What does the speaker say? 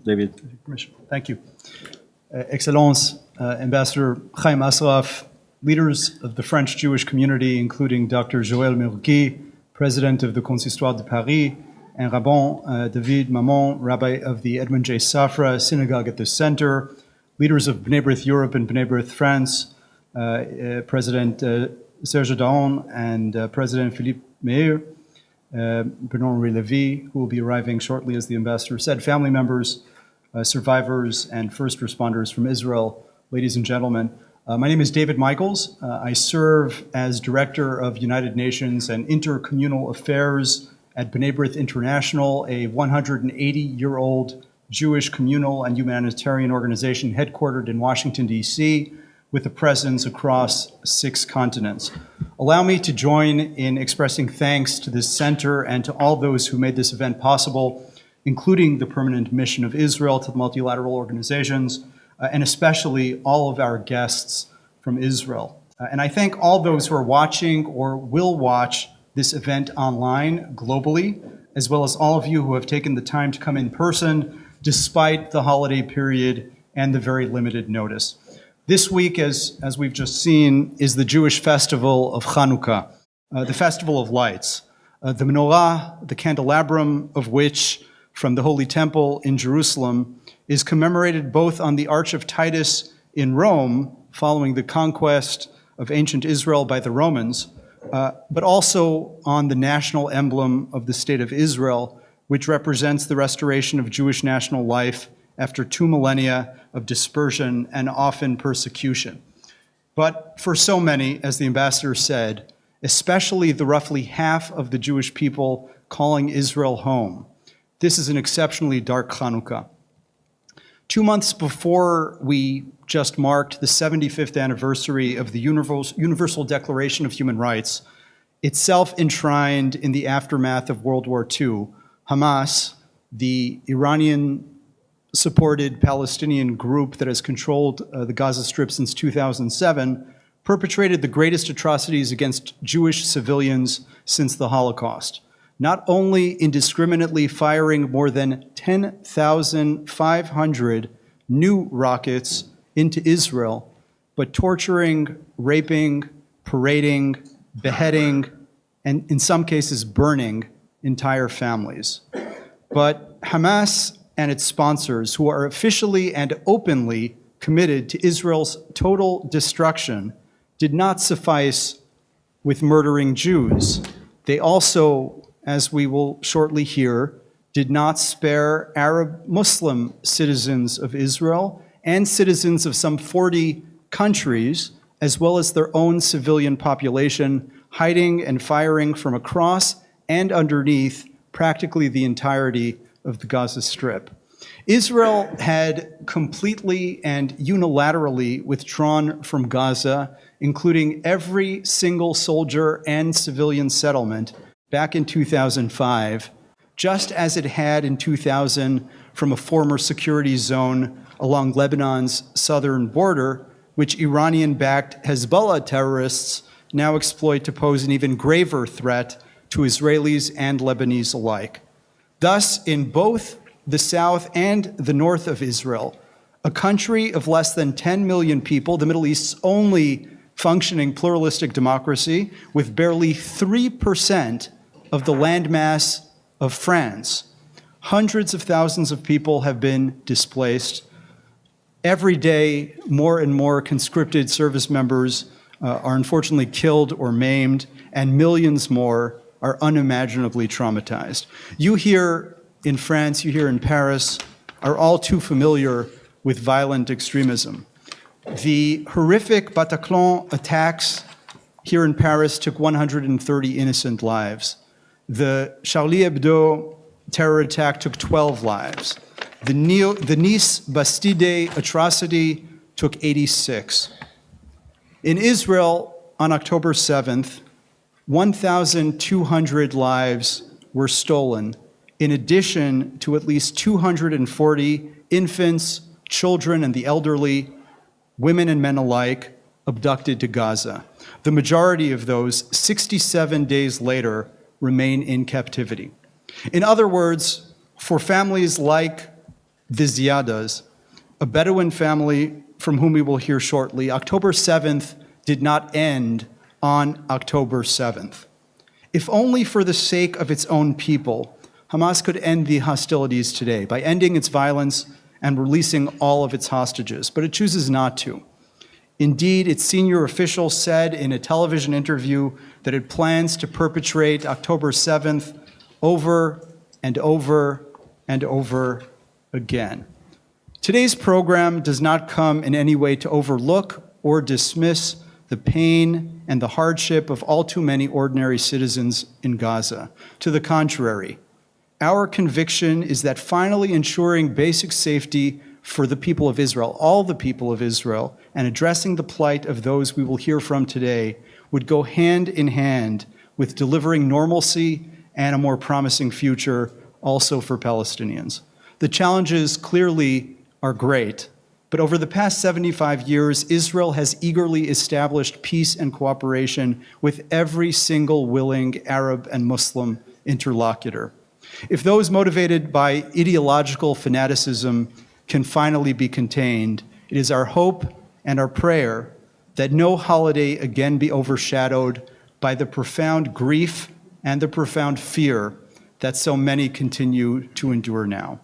David. Thank you. Excellence, Ambassador Chaim Asraf, leaders of the French Jewish community, including Dr. Joël Murgui, President of the Consistoire de Paris, and Rabban David Mammon, Rabbi of the Edmond J. Safra Synagogue at the Center, leaders of B'nai B'rith Europe and B'nai B'rith France, President Serge Daon and President Philippe Meir, Bernard-Henri Lévy, who will be arriving shortly, as the ambassador said, family members, survivors, and first responders from Israel, ladies and gentlemen. My name is David Michaels. I serve as Director of United Nations and Intercommunal Affairs at B'nai B'rith International, a 180-year-old Jewish communal and humanitarian organization headquartered in Washington, D.C., with a presence across 6 continents. Allow me to join in expressing thanks to this center and to all those who made this event possible, including the Permanent Mission of Israel to the Multilateral Organizations, and especially all of our guests from Israel. And I thank all those who are watching or will watch this event online globally, as well as all of you who have taken the time to come in person despite the holiday period and the very limited notice. This week, as we've just seen, is the Jewish festival of Hanukkah, the festival of lights. The menorah, the candelabrum of which from the Holy Temple in Jerusalem is commemorated both on the Arch of Titus in Rome, following the conquest of ancient Israel by the Romans, but also on the national emblem of the State of Israel, which represents the restoration of Jewish national life after 2 millennia of dispersion and often persecution. But for so many, as the ambassador said, especially the roughly half of the Jewish people calling Israel home, this is an exceptionally dark Hanukkah. 2 months before we just marked the 75th anniversary of the Universal Declaration of Human Rights, itself enshrined in the aftermath of World War II, Hamas, the Iranian-supported Palestinian group that has controlled the Gaza Strip since 2007, perpetrated the greatest atrocities against Jewish civilians since the Holocaust, not only indiscriminately firing more than 10,500 new rockets into Israel, but torturing, raping, parading, beheading, and in some cases burning entire families. But Hamas and its sponsors, who are officially and openly committed to Israel's total destruction, did not suffice with murdering Jews. They also, as we will shortly hear, did not spare Arab Muslim citizens of Israel and citizens of some 40 countries, as well as their own civilian population, hiding and firing from across and underneath practically the entirety of the Gaza Strip. Israel had completely and unilaterally withdrawn from Gaza, including every single soldier and civilian settlement back in 2005, just as it had in 2000 from a former security zone along Lebanon's southern border, which Iranian-backed Hezbollah terrorists now exploit to pose an even graver threat to Israelis and Lebanese alike. Thus, in both the south and the north of Israel, a country of less than 10 million people, the Middle East's only functioning pluralistic democracy, with barely 3% of the landmass of France, hundreds of thousands of people have been displaced. Every day, more and more conscripted service members are unfortunately killed or maimed, and millions more are unimaginably traumatized. You here in France, you here in Paris, are all too familiar with violent extremism. The horrific Bataclan attacks here in Paris took 130 innocent lives. The Charlie Hebdo terror attack took 12 lives. The Nice Bastide atrocity took 86. In Israel, on October 7th, 1,200 lives were stolen, in addition to at least 240 infants, children, and the elderly, women and men alike, abducted to Gaza. The majority of those, 67 days later, remain in captivity. In other words, for families like the Ziyadas, a Bedouin family from whom we will hear shortly. October 7th did not end on October 7th. If only for the sake of its own people, Hamas could end the hostilities today by ending its violence and releasing all of its hostages, but it chooses not to. Indeed, its senior official said in a television interview that it plans to perpetrate October 7th over and over and over again. Today's program does not come in any way to overlook or dismiss the pain and the hardship of all too many ordinary citizens in Gaza. To the contrary, our conviction is that finally ensuring basic safety for the people of Israel, all the people of Israel, and addressing the plight of those we will hear from today would go hand in hand with delivering normalcy and a more promising future also for Palestinians. The challenges clearly are great, but over the past 75 years, Israel has eagerly established peace and cooperation with every single willing Arab and Muslim interlocutor. If those motivated by ideological fanaticism can finally be contained, it is our hope and our prayer that no holiday again be overshadowed by the profound grief and the profound fear that so many continue to endure now.